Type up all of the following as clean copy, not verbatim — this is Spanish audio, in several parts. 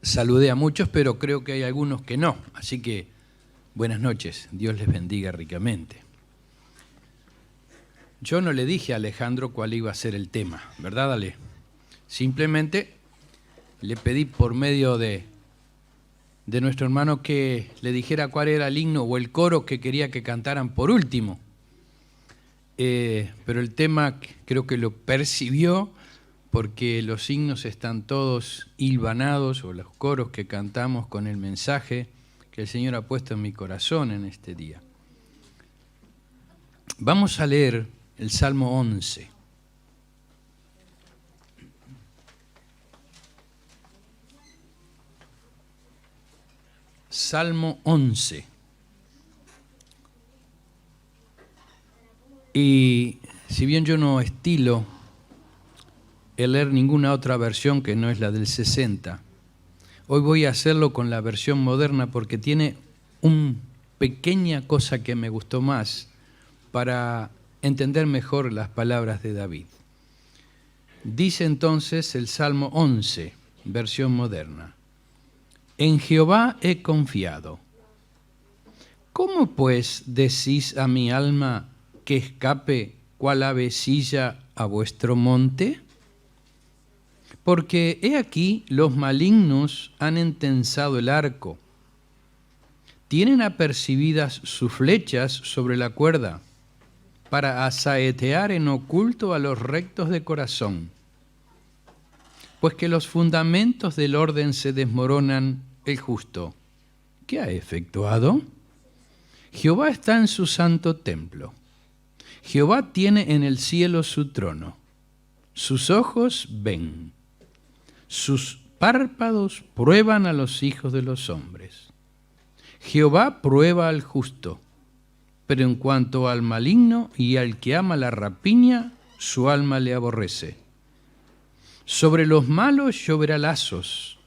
saludé a muchos, pero creo que hay algunos que no. Así que buenas noches, Dios les bendiga ricamente. Yo no le dije a Alejandro cuál iba a ser el tema, ¿verdad, Ale? Simplemente le pedí por medio de nuestro hermano que le dijera cuál era el himno o el coro que quería que cantaran por último. Pero el tema creo que lo percibió porque los himnos están todos hilvanados, o los coros que cantamos con el mensaje que el Señor ha puesto en mi corazón en este día. Vamos a leer el Salmo 11. Salmo 11. Y si bien yo no estilo el leer ninguna otra versión que no es la del 60, hoy voy a hacerlo con la versión moderna porque tiene una pequeña cosa que me gustó más para entender mejor las palabras de David. Dice entonces el Salmo 11, versión moderna: En Jehová he confiado. ¿Cómo pues decís a mi alma que escape cual avecilla a vuestro monte? Porque he aquí los malignos han entensado el arco, tienen apercibidas sus flechas sobre la cuerda, para asaetear en oculto a los rectos de corazón. Pues que los fundamentos del orden se desmoronan, el justo, ¿qué ha efectuado? Jehová está en su santo templo. Jehová tiene en el cielo su trono. Sus ojos ven. Sus párpados prueban a los hijos de los hombres. Jehová prueba al justo, pero en cuanto al maligno y al que ama la rapiña, su alma le aborrece. Sobre los malos lloverá lazos,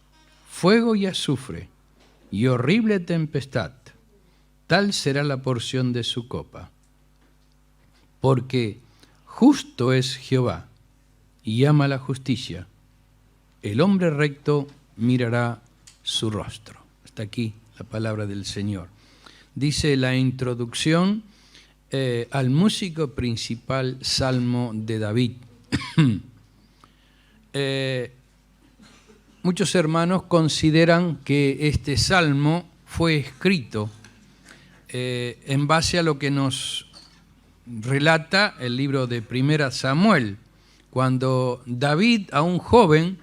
fuego y azufre, y horrible tempestad. Tal será la porción de su copa. Porque justo es Jehová, y ama la justicia. El hombre recto mirará su rostro. Hasta aquí la palabra del Señor. Dice la introducción al músico principal Salmo de David. Muchos hermanos consideran que este salmo fue escrito en base a lo que nos relata el libro de 1 Samuel, cuando David, aún joven,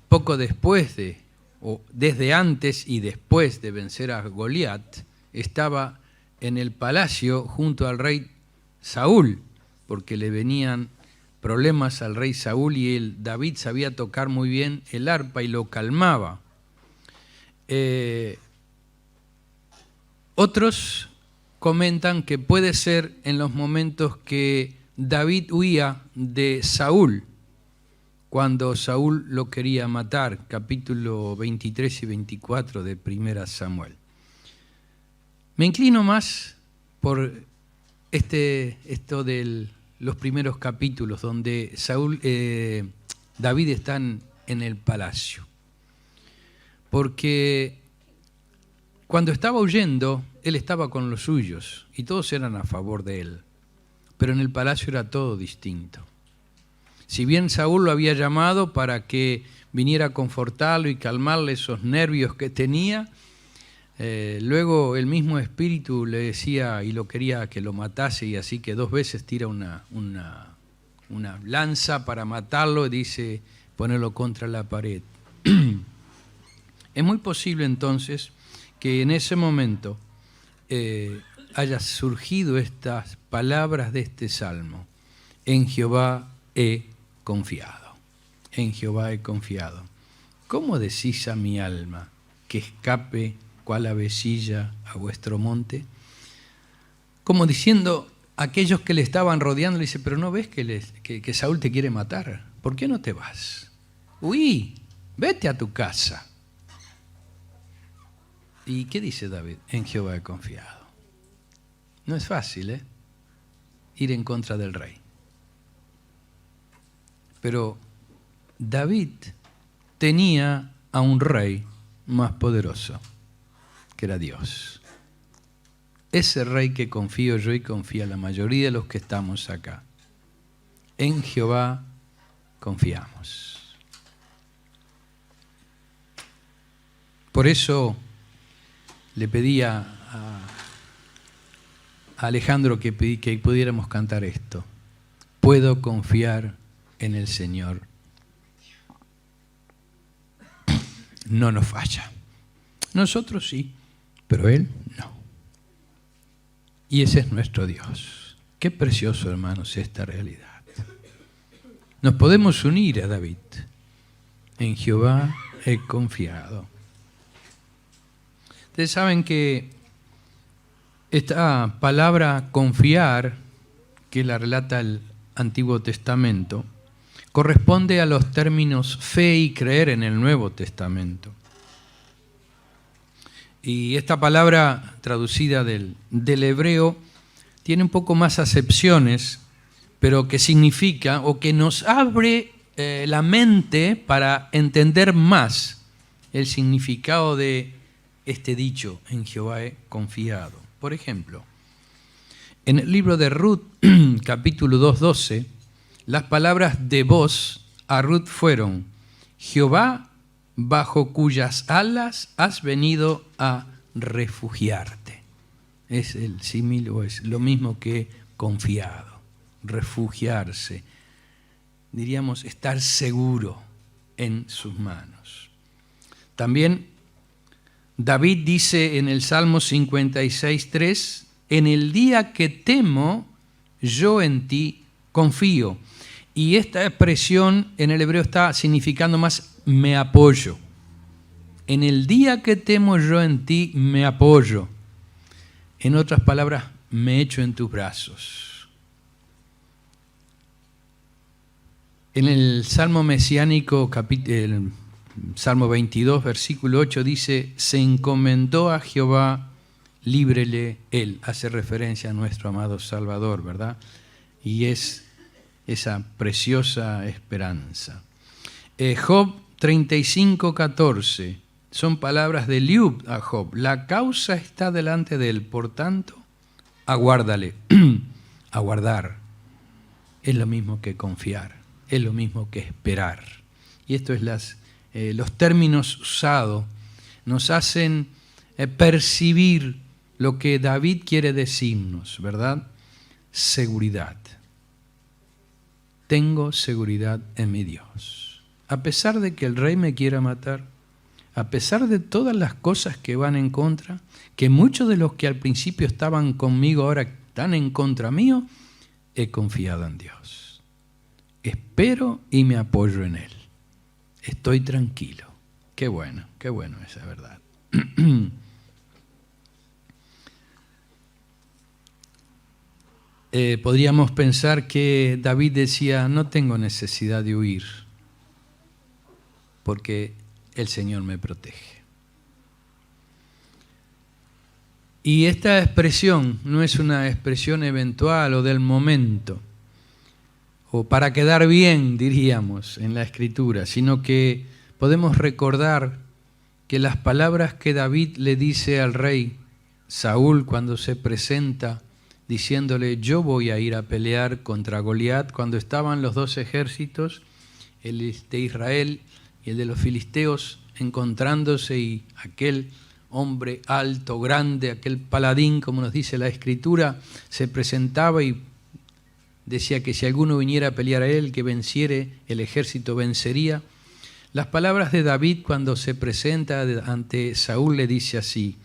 poco después o desde antes y después de vencer a Goliat, estaba en el palacio junto al rey Saúl, porque le venían problemas al rey Saúl y David sabía tocar muy bien el arpa y lo calmaba. Otros comentan que puede ser en los momentos que David huía de Saúl, cuando Saúl lo quería matar, capítulo 23 y 24 de 1 Samuel. Me inclino más por esto de los primeros capítulos, donde David está en el palacio. Porque cuando estaba huyendo, él estaba con los suyos, y todos eran a favor de él. Pero en el palacio era todo distinto. Si bien Saúl lo había llamado para que viniera a confortarlo y calmarle esos nervios que tenía, luego el mismo espíritu le decía y lo quería que lo matase, y así que 2 veces tira una lanza para matarlo y dice ponerlo contra la pared. Es muy posible entonces que en ese momento haya surgido estas palabras de este salmo: En Jehová he confiado. En Jehová he confiado. ¿Cómo decís a mi alma que escape cual avecilla a vuestro monte? Como diciendo a aquellos que le estaban rodeando, le dice: pero ¿no ves que Saúl te quiere matar? ¿Por qué no te vas? Huí, vete a tu casa. ¿Y qué dice David? En Jehová he confiado. No es fácil, ir en contra del rey. Pero David tenía a un rey más poderoso, que era Dios. Ese rey que confío yo y confía la mayoría de los que estamos acá. En Jehová confiamos. Por eso le pedía a Alejandro que pudiéramos cantar esto. Puedo confiar en el Señor. No nos falla. Nosotros sí, pero Él no. Y ese es nuestro Dios. Qué precioso, hermanos, esta realidad. Nos podemos unir a David. En Jehová he confiado. Ustedes saben que esta palabra confiar, que la relata el Antiguo Testamento, corresponde a los términos fe y creer en el Nuevo Testamento. Y esta palabra traducida del hebreo tiene un poco más acepciones, pero que significa o que nos abre la mente para entender más el significado de este dicho, en Jehová he confiado. Por ejemplo, en el libro de Ruth, capítulo 2:12, las palabras de voz a Ruth fueron: Jehová, bajo cuyas alas has venido a refugiarte. Es el símil o es lo mismo que confiado, refugiarse. Diríamos estar seguro en sus manos. También David dice en el Salmo 56:3, en el día que temo, yo en ti confío. Y esta expresión en el hebreo está significando más me apoyo. En el día que temo, yo en ti me apoyo. En otras palabras, me echo en tus brazos. En el Salmo mesiánico, el Salmo 22, versículo 8, dice, se encomendó a Jehová, líbrele él. Hace referencia a nuestro amado Salvador, ¿verdad? Y es esa preciosa esperanza. Job 35:14, son palabras de Eliú a Job. La causa está delante de él, por tanto, aguárdale. Aguardar es lo mismo que confiar, es lo mismo que esperar. Y esto es los términos usados nos hacen percibir lo que David quiere decirnos, ¿verdad? Seguridad. Tengo seguridad en mi Dios. A pesar de que el rey me quiera matar, a pesar de todas las cosas que van en contra, que muchos de los que al principio estaban conmigo ahora están en contra mío, he confiado en Dios. Espero y me apoyo en Él. Estoy tranquilo. Qué bueno esa verdad. Podríamos pensar que David decía, no tengo necesidad de huir, porque el Señor me protege. Y esta expresión no es una expresión eventual o del momento, o para quedar bien, diríamos, en la Escritura, sino que podemos recordar que las palabras que David le dice al rey Saúl cuando se presenta, diciéndole, yo voy a ir a pelear contra Goliat, cuando estaban los dos ejércitos, el de Israel y el de los filisteos, encontrándose, y aquel hombre alto, grande, aquel paladín, como nos dice la Escritura, se presentaba y decía que si alguno viniera a pelear a él, que venciere, el ejército vencería. Las palabras de David cuando se presenta ante Saúl le dice así,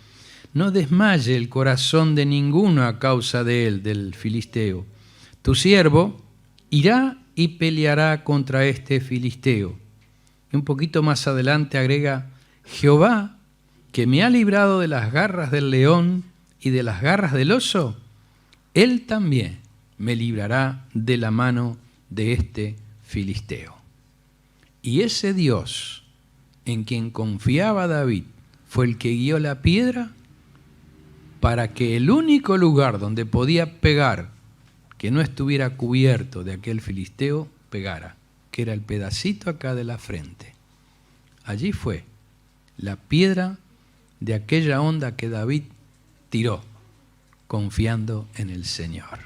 no desmaye el corazón de ninguno a causa de él, del filisteo. Tu siervo irá y peleará contra este filisteo. Y un poquito más adelante agrega, Jehová, que me ha librado de las garras del león y de las garras del oso, él también me librará de la mano de este filisteo. Y ese Dios en quien confiaba David fue el que guió la piedra para que el único lugar donde podía pegar, que no estuviera cubierto de aquel filisteo, pegara, que era el pedacito acá de la frente. allí fue la piedra de aquella onda que David tiró, confiando en el Señor.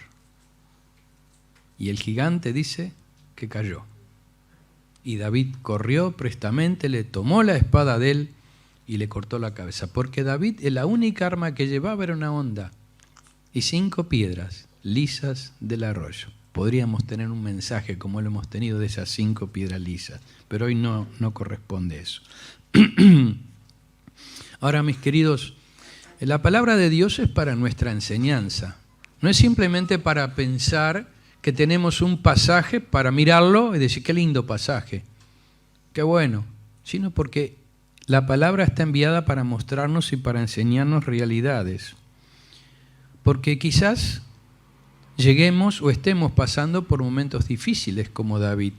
Y el gigante dice que cayó. Y David corrió prestamente, le tomó la espada de él y le cortó la cabeza. Porque David, la única arma que llevaba era una honda y 5 piedras lisas del arroyo. Podríamos tener un mensaje como lo hemos tenido de esas 5 piedras lisas, pero hoy no corresponde eso. Ahora, mis queridos, la palabra de Dios es para nuestra enseñanza. No es simplemente para pensar que tenemos un pasaje para mirarlo y decir, qué lindo pasaje, qué bueno, sino porque la palabra está enviada para mostrarnos y para enseñarnos realidades. Porque quizás lleguemos o estemos pasando por momentos difíciles como David.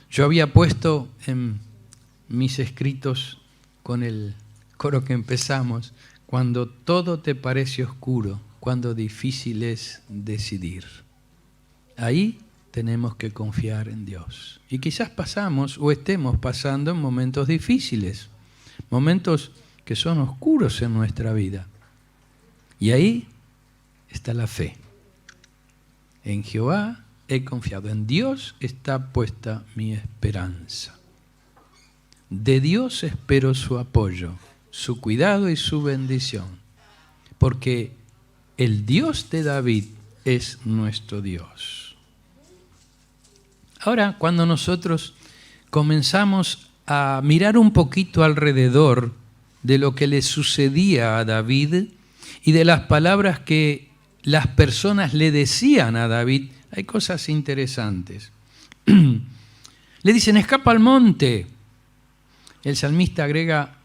Yo había puesto en mis escritos con el coro que empezamos, cuando todo te parece oscuro, cuando difícil es decidir. Ahí tenemos que confiar en Dios. Y quizás pasamos o estemos pasando en momentos difíciles, momentos que son oscuros en nuestra vida. Y ahí está la fe. En Jehová he confiado, en Dios está puesta mi esperanza. De Dios espero su apoyo, su cuidado y su bendición, porque el Dios de David es nuestro Dios. Ahora, cuando nosotros comenzamos a mirar un poquito alrededor de lo que le sucedía a David y de las palabras que las personas le decían a David, hay cosas interesantes. Le dicen, escapa al monte. El salmista agrega,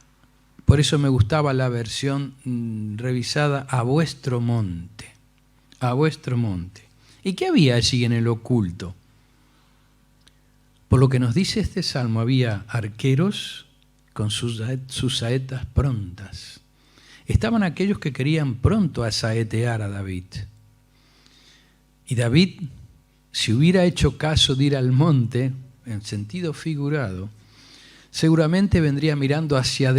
por eso me gustaba la versión revisada, a vuestro monte. A vuestro monte. ¿Y qué había allí en el oculto? Por lo que nos dice este salmo, había arqueros con sus saetas prontas. Estaban aquellos que querían pronto asaetear a David. Y David, si hubiera hecho caso de ir al monte, en sentido figurado, seguramente vendría mirando hacia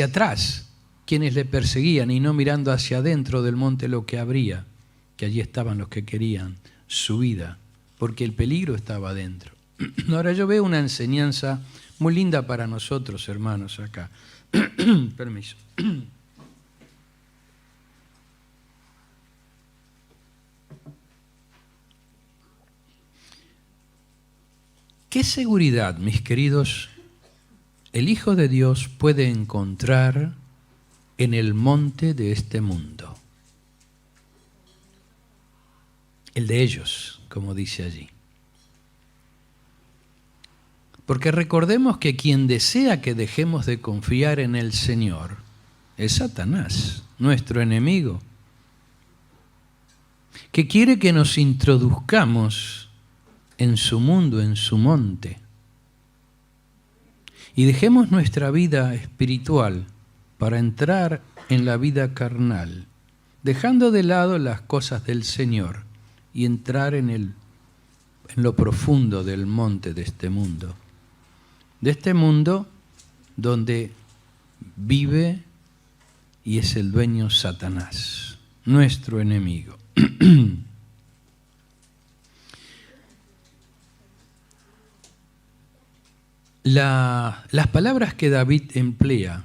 atrás, quienes le perseguían, y no mirando hacia adentro del monte lo que habría, que allí estaban los que querían su vida, porque el peligro estaba adentro. Ahora yo veo una enseñanza muy linda para nosotros, hermanos, acá. Permiso. ¿Qué seguridad, mis queridos, el Hijo de Dios puede encontrar en el monte de este mundo? El de ellos, como dice allí. Porque recordemos que quien desea que dejemos de confiar en el Señor es Satanás, nuestro enemigo, que quiere que nos introduzcamos en su mundo, en su monte, y dejemos nuestra vida espiritual para entrar en la vida carnal, dejando de lado las cosas del Señor y entrar en lo profundo del monte de este mundo donde vive y es el dueño Satanás, nuestro enemigo. Las palabras que David emplea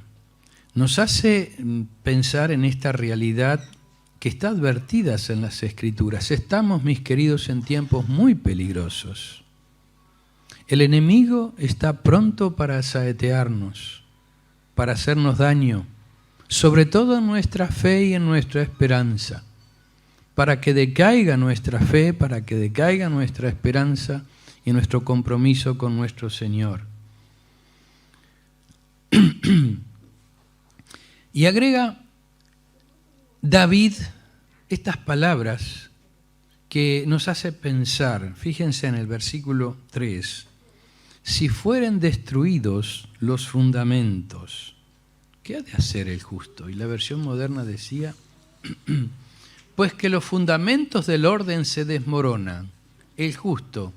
nos hace pensar en esta realidad que está advertidas en las Escrituras. Estamos, mis queridos, en tiempos muy peligrosos. El enemigo está pronto para saetearnos, para hacernos daño, sobre todo en nuestra fe y en nuestra esperanza, para que decaiga nuestra fe, para que decaiga nuestra esperanza y nuestro compromiso con nuestro Señor. Y agrega David estas palabras que nos hace pensar. Fíjense en el versículo 3. Si fueren destruidos los fundamentos, ¿qué ha de hacer el justo? Y la versión moderna decía, pues que los fundamentos del orden se desmoronan. El justo,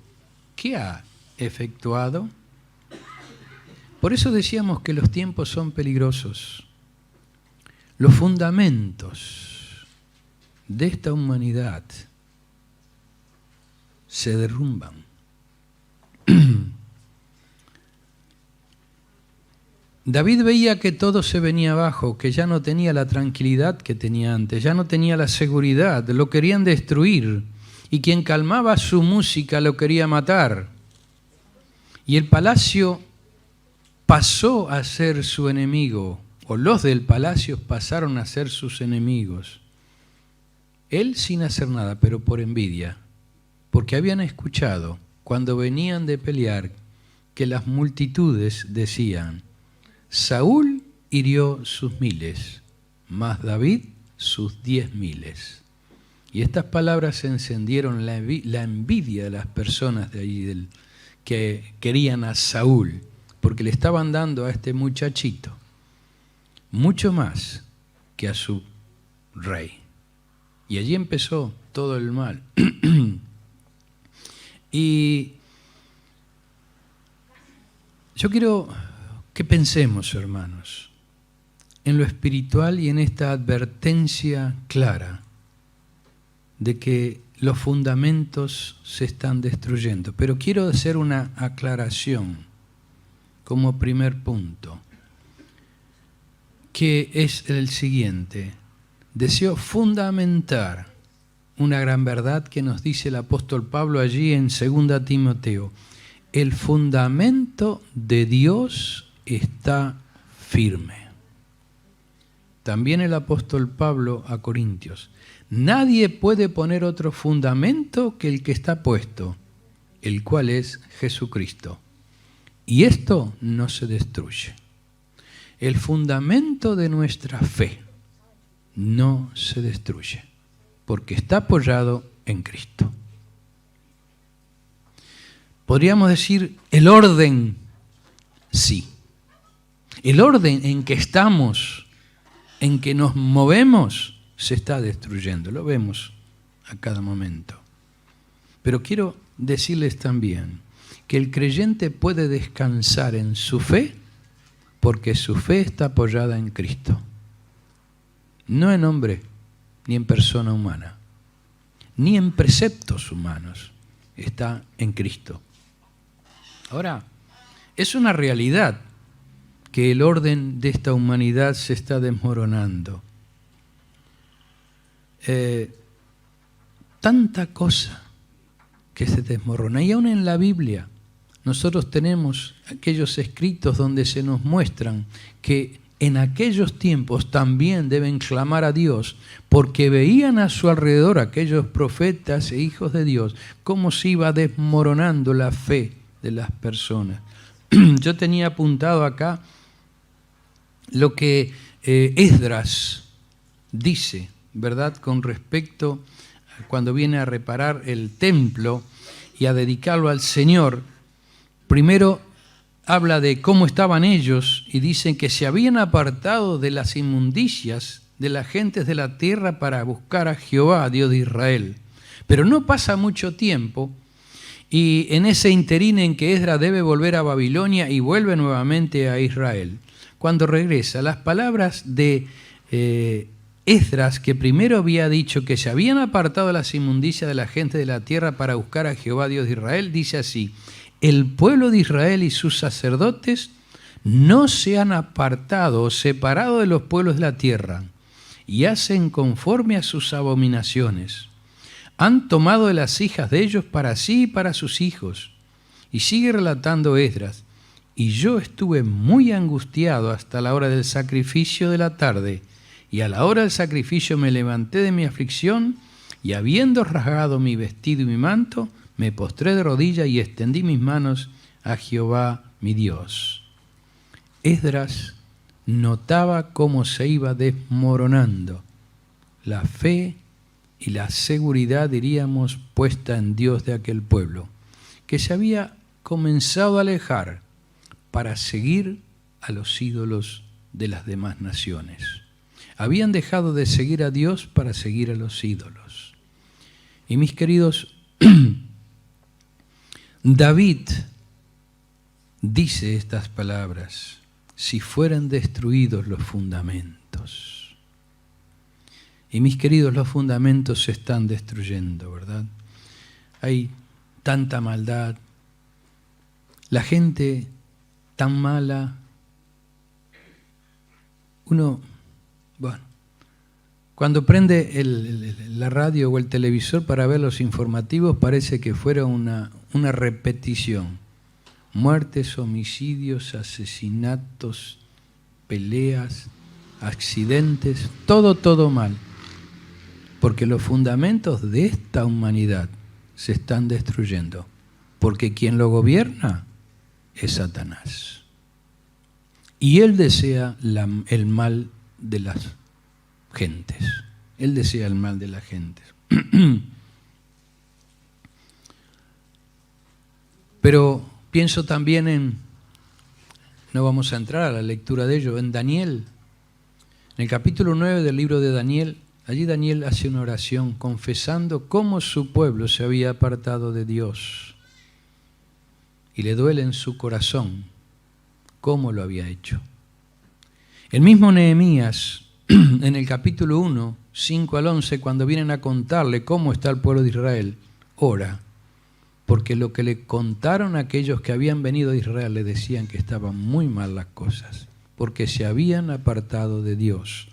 ¿qué ha efectuado? Por eso decíamos que los tiempos son peligrosos. Los fundamentos de esta humanidad se derrumban. David veía que todo se venía abajo, que ya no tenía la tranquilidad que tenía antes, ya no tenía la seguridad, lo querían destruir, y quien calmaba su música lo quería matar. Y el palacio pasó a ser su enemigo, o los del palacio pasaron a ser sus enemigos. Él sin hacer nada, pero por envidia, porque habían escuchado cuando venían de pelear que las multitudes decían: Saúl hirió sus 1000, mas David sus 10.000. Y estas palabras encendieron la envidia de las personas de allí que querían a Saúl, porque le estaban dando a este muchachito mucho más que a su rey. Y allí empezó todo el mal. Y yo quiero que pensemos, hermanos, en lo espiritual y en esta advertencia clara de que los fundamentos se están destruyendo. Pero quiero hacer una aclaración como primer punto, que es el siguiente. Deseo fundamentar una gran verdad que nos dice el apóstol Pablo allí en 2 Timoteo. El fundamento de Dios está firme. También el apóstol Pablo a Corintios. Nadie puede poner otro fundamento que el que está puesto, el cual es Jesucristo. Y esto no se destruye. El fundamento de nuestra fe no se destruye, porque está apoyado en Cristo. Podríamos decir el orden, sí. El orden en que estamos, en que nos movemos, se está destruyendo. Lo vemos a cada momento. Pero quiero decirles también que el creyente puede descansar en su fe porque su fe está apoyada en Cristo. No en hombre, ni en persona humana, ni en preceptos humanos. Está en Cristo. Ahora, es una realidad que el orden de esta humanidad se está desmoronando. Tanta cosa que se desmorona. Y aún en la Biblia nosotros tenemos aquellos escritos donde se nos muestran que en aquellos tiempos también deben clamar a Dios, porque veían a su alrededor aquellos profetas e hijos de Dios cómo se iba desmoronando la fe de las personas. Yo tenía apuntado acá lo que Esdras dice, ¿verdad?, con respecto a cuando viene a reparar el templo y a dedicarlo al Señor. Primero habla de cómo estaban ellos y dicen que se habían apartado de las inmundicias de las gentes de la tierra para buscar a Jehová, Dios de Israel. Pero no pasa mucho tiempo y en ese interín en que Esdras debe volver a Babilonia y vuelve nuevamente a Israel, cuando regresa, las palabras de Esdras, que primero había dicho que se habían apartado de las inmundicias de la gente de la tierra para buscar a Jehová, Dios de Israel, dice así: el pueblo de Israel y sus sacerdotes no se han apartado o separado de los pueblos de la tierra y hacen conforme a sus abominaciones. Han tomado de las hijas de ellos para sí y para sus hijos. Y sigue relatando Esdras: y yo estuve muy angustiado hasta la hora del sacrificio de la tarde, y a la hora del sacrificio me levanté de mi aflicción, y habiendo rasgado mi vestido y mi manto, me postré de rodillas y extendí mis manos a Jehová mi Dios. Esdras notaba cómo se iba desmoronando la fe y la seguridad, diríamos, puesta en Dios de aquel pueblo, que se había comenzado a alejar para seguir a los ídolos de las demás naciones. Habían dejado de seguir a Dios para seguir a los ídolos. Y mis queridos, David dice estas palabras: si fueran destruidos los fundamentos. Y mis queridos, los fundamentos se están destruyendo, ¿verdad? Hay tanta maldad, la gente tan mala. Uno, bueno, cuando prende la radio o el televisor para ver los informativos, parece que fuera una repetición. Muertes, homicidios, asesinatos, peleas, accidentes, todo mal. Porque los fundamentos de esta humanidad se están destruyendo. Porque quien lo gobierna es Satanás. Y él desea el mal de las gentes. Él desea el mal de las gentes. Pero pienso también no vamos a entrar a la lectura de ello, en Daniel. En el capítulo 9 del libro de Daniel, allí Daniel hace una oración confesando cómo su pueblo se había apartado de Dios. Y le duele en su corazón cómo lo había hecho. El mismo Nehemías, en el capítulo 1, 5 al 11, cuando vienen a contarle cómo está el pueblo de Israel, ora, porque lo que le contaron aquellos que habían venido a Israel le decían que estaban muy mal las cosas, porque se habían apartado de Dios.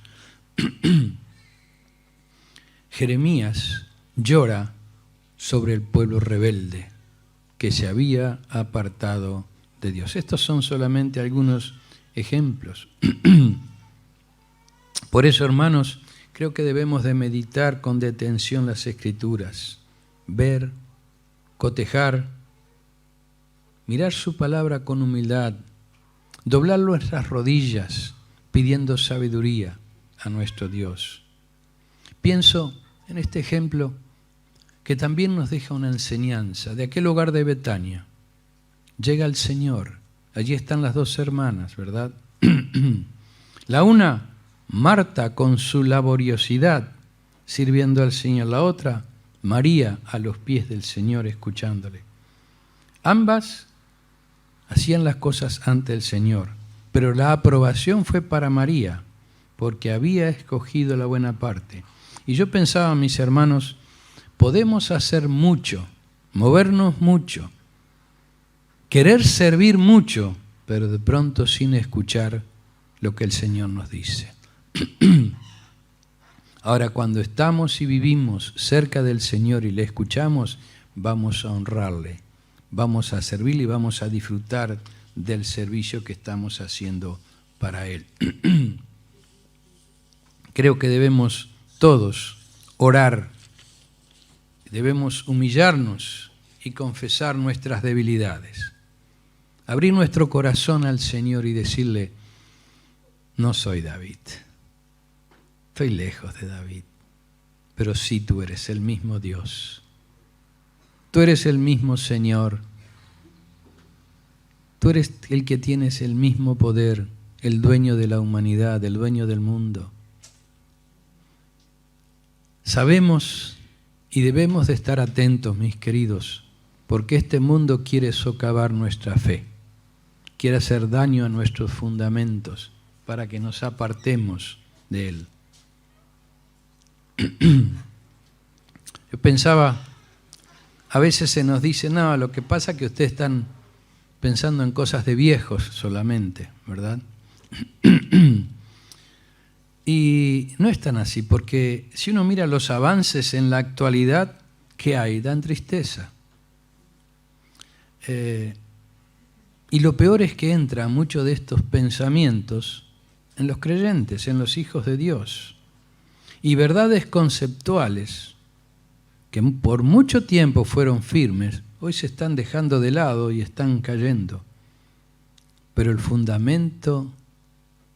Jeremías llora sobre el pueblo rebelde que se había apartado de Dios. Estos son solamente algunos ejemplos. Por eso, hermanos, creo que debemos de meditar con detención las Escrituras, ver, cotejar, mirar su palabra con humildad, doblar nuestras rodillas pidiendo sabiduría a nuestro Dios. Pienso en este ejemplo que también nos deja una enseñanza de aquel hogar de Betania. Llega el Señor, allí están las dos hermanas, ¿verdad? La una, Marta, con su laboriosidad, sirviendo al Señor. La otra, María, a los pies del Señor, escuchándole. Ambas hacían las cosas ante el Señor, pero la aprobación fue para María, porque había escogido la buena parte. Y yo pensaba, mis hermanos, podemos hacer mucho, movernos mucho, querer servir mucho, pero de pronto sin escuchar lo que el Señor nos dice. Ahora, cuando estamos y vivimos cerca del Señor y le escuchamos, vamos a honrarle, vamos a servirle y vamos a disfrutar del servicio que estamos haciendo para Él. Creo que debemos todos orar, debemos humillarnos y confesar nuestras debilidades. Abrir nuestro corazón al Señor y decirle: no soy David, estoy lejos de David, pero sí tú eres el mismo Dios. Tú eres el mismo Señor. Tú eres el que tienes el mismo poder, el dueño de la humanidad, el dueño del mundo. Sabemos y debemos de estar atentos, mis queridos, porque este mundo quiere socavar nuestra fe, quiere hacer daño a nuestros fundamentos para que nos apartemos de Él. Yo pensaba, a veces se nos dice, no, lo que pasa es que ustedes están pensando en cosas de viejos solamente, ¿verdad? Y no es tan así, porque si uno mira los avances en la actualidad, ¿qué hay? Dan tristeza. Y lo peor es que entran muchos de estos pensamientos en los creyentes, en los hijos de Dios. Y verdades conceptuales que por mucho tiempo fueron firmes, hoy se están dejando de lado y están cayendo. Pero el fundamento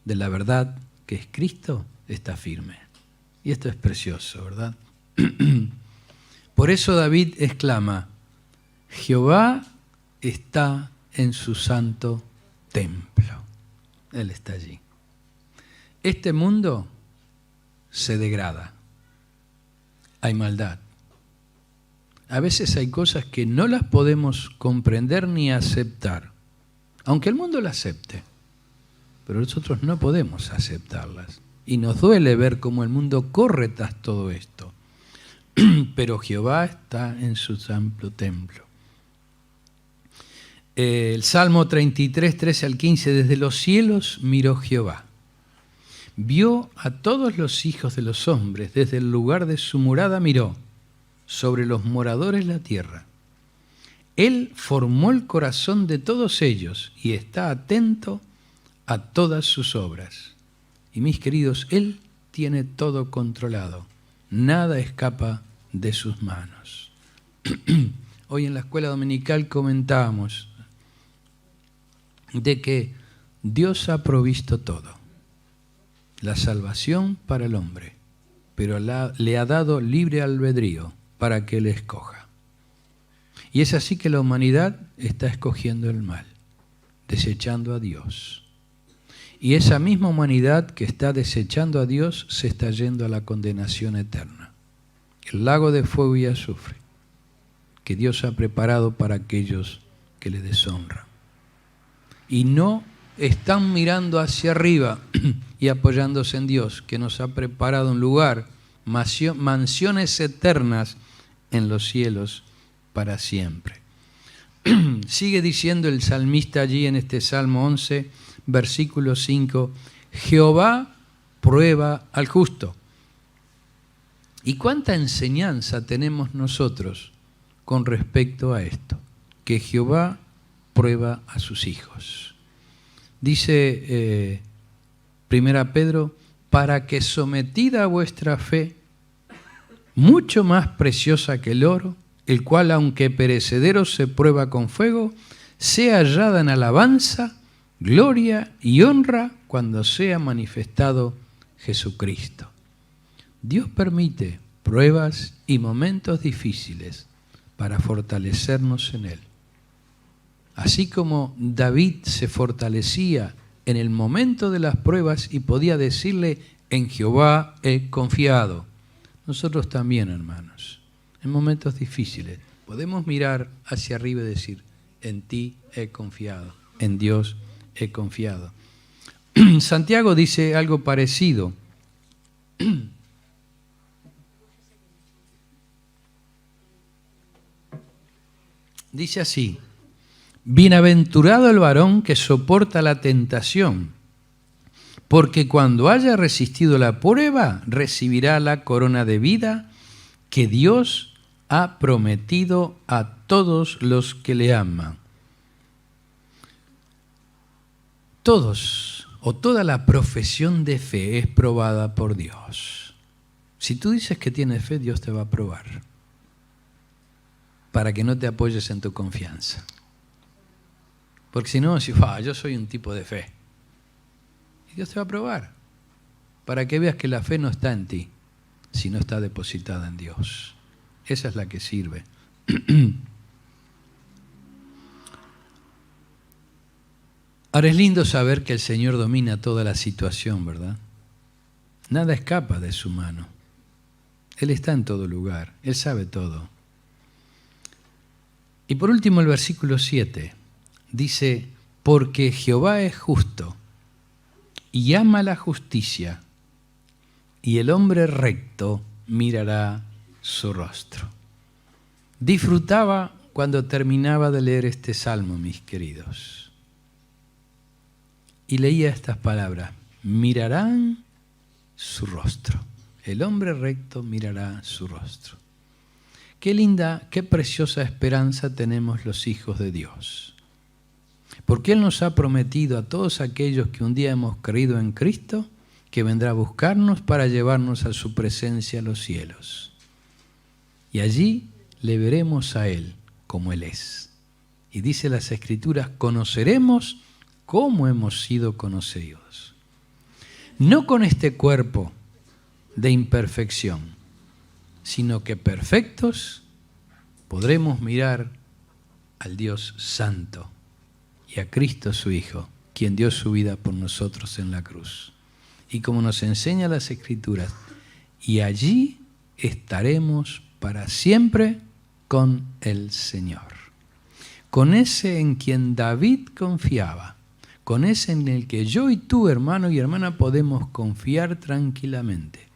de la verdad, que es Cristo, está firme. Y esto es precioso, ¿verdad? Por eso David exclama: Jehová está en su santo templo. Él está allí. Este mundo se degrada. Hay maldad. A veces hay cosas que no las podemos comprender ni aceptar. aunque el mundo la acepte, pero nosotros no podemos aceptarlas. Y nos duele ver cómo el mundo corre tras todo esto. Pero Jehová está en su santo templo. El Salmo 33, 13 al 15, desde los cielos miró Jehová. Vio a todos los hijos de los hombres, desde el lugar de su morada miró, sobre los moradores la tierra. Él formó el corazón de todos ellos y está atento a todas sus obras. Y mis queridos, Él tiene todo controlado. Nada escapa de sus manos. Hoy en la escuela dominical comentábamos de que Dios ha provisto todo. La salvación para el hombre, pero le ha dado libre albedrío para que Él escoja. Y es así que la humanidad está escogiendo el mal, desechando a Dios. Y esa misma humanidad que está desechando a Dios se está yendo a la condenación eterna. El lago de fuego y azufre que Dios ha preparado para aquellos que le deshonran. Y no están mirando hacia arriba y apoyándose en Dios, que nos ha preparado un lugar, mansiones eternas en los cielos para siempre. Sigue diciendo el salmista allí en este Salmo 11, versículo 5, Jehová prueba al justo. ¿Y cuánta enseñanza tenemos nosotros con respecto a esto? Que Jehová prueba a sus hijos. Dice 1 Pedro, para que sometida a vuestra fe, mucho más preciosa que el oro, el cual aunque perecedero se prueba con fuego, sea hallada en alabanza, gloria y honra cuando sea manifestado Jesucristo. Dios permite pruebas y momentos difíciles para fortalecernos en Él. Así como David se fortalecía en el momento de las pruebas y podía decirle, en Jehová he confiado. Nosotros también, hermanos, en momentos difíciles podemos mirar hacia arriba y decir, en ti he confiado, en Dios he confiado. Santiago dice algo parecido. Dice así, bienaventurado el varón que soporta la tentación, porque cuando haya resistido la prueba, recibirá la corona de vida que Dios ha prometido a todos los que le aman. Todos o toda la profesión de fe es probada por Dios. Si tú dices que tienes fe, Dios te va a probar para que no te apoyes en tu confianza. Porque si no, si yo soy un tipo de fe. Y Dios te va a probar para que veas que la fe no está en ti, sino está depositada en Dios. Esa es la que sirve. Ahora es lindo saber que el Señor domina toda la situación, ¿verdad? Nada escapa de su mano. Él está en todo lugar, Él sabe todo. Y por último el versículo 7 dice, porque Jehová es justo y ama la justicia, y el hombre recto mirará su rostro. Disfrutaba cuando terminaba de leer este salmo, mis queridos. Y leía estas palabras, mirarán su rostro. El hombre recto mirará su rostro. Qué linda, qué preciosa esperanza tenemos los hijos de Dios. Porque Él nos ha prometido a todos aquellos que un día hemos creído en Cristo, que vendrá a buscarnos para llevarnos a su presencia a los cielos. Y allí le veremos a Él como Él es. Y dice las Escrituras, conoceremos cómo hemos sido conocidos. No con este cuerpo de imperfección, sino que perfectos podremos mirar al Dios Santo y a Cristo su Hijo, quien dio su vida por nosotros en la cruz. Y como nos enseña las Escrituras, y allí estaremos para siempre con el Señor. con ese en quien David confiaba, con ese en el que yo y tú, hermano y hermana, podemos confiar tranquilamente,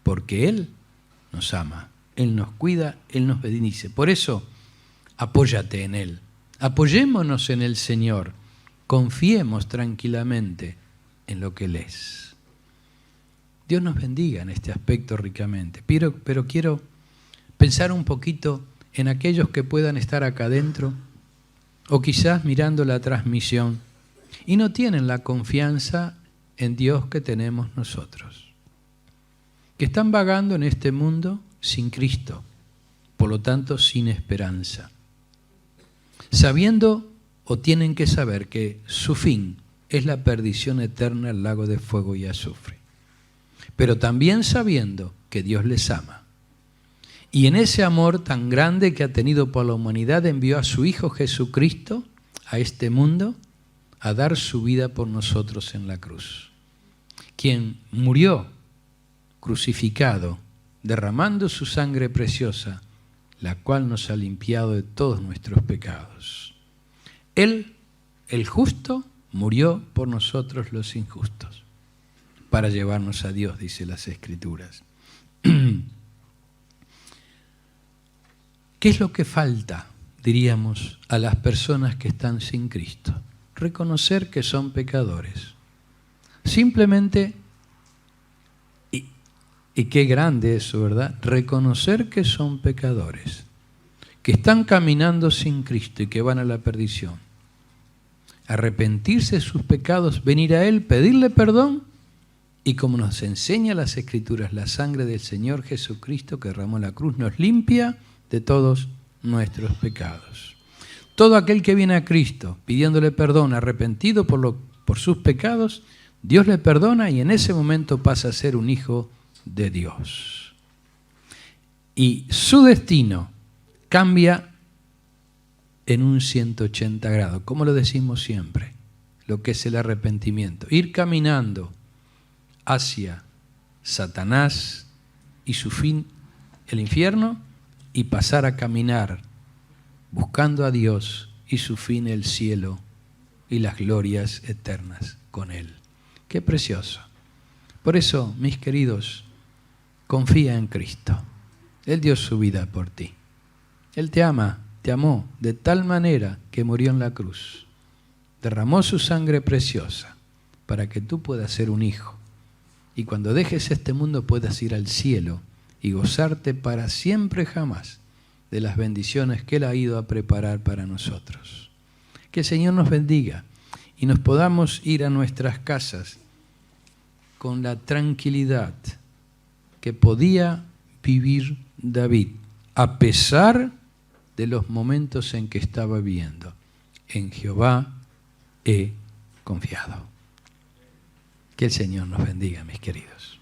porque Él nos ama, Él nos cuida, Él nos bendice. Por eso, apóyate en Él, apoyémonos en el Señor, confiemos tranquilamente en lo que Él es. Dios nos bendiga en este aspecto ricamente, pero quiero pensar un poquito en aquellos que puedan estar acá adentro o quizás mirando la transmisión y no tienen la confianza en Dios que tenemos nosotros, que están vagando en este mundo sin Cristo, por lo tanto sin esperanza, sabiendo o tienen que saber que su fin es la perdición eterna al lago de fuego y azufre, pero también sabiendo que Dios les ama. Y en ese amor tan grande que ha tenido por la humanidad, envió a su Hijo Jesucristo a este mundo a dar su vida por nosotros en la cruz. Quien murió crucificado, derramando su sangre preciosa, la cual nos ha limpiado de todos nuestros pecados. Él, el justo, murió por nosotros los injustos, para llevarnos a Dios, dice las Escrituras. ¿Qué es lo que falta, diríamos, a las personas que están sin Cristo? Reconocer que son pecadores. Simplemente, y qué grande eso, ¿verdad? Reconocer que son pecadores, que están caminando sin Cristo y que van a la perdición. Arrepentirse de sus pecados, venir a Él, pedirle perdón, y como nos enseña las Escrituras, la sangre del Señor Jesucristo que derramó en la cruz nos limpia de todos nuestros pecados. Todo aquel que viene a Cristo pidiéndole perdón, arrepentido por sus pecados, Dios le perdona y en ese momento pasa a ser un hijo de Dios. Y su destino cambia en un 180 grados, como lo decimos siempre, lo que es el arrepentimiento. Ir caminando hacia Satanás y su fin, el infierno, y pasar a caminar buscando a Dios y su fin el cielo y las glorias eternas con Él. ¡Qué precioso! Por eso, mis queridos, confía en Cristo. Él dio su vida por ti. Él te ama, te amó de tal manera que murió en la cruz. Derramó su sangre preciosa para que tú puedas ser un hijo. Y cuando dejes este mundo puedas ir al cielo y gozarte para siempre jamás de las bendiciones que Él ha ido a preparar para nosotros. Que el Señor nos bendiga y nos podamos ir a nuestras casas con la tranquilidad que podía vivir David, a pesar de los momentos en que estaba viviendo. En Jehová he confiado. Que el Señor nos bendiga, mis queridos.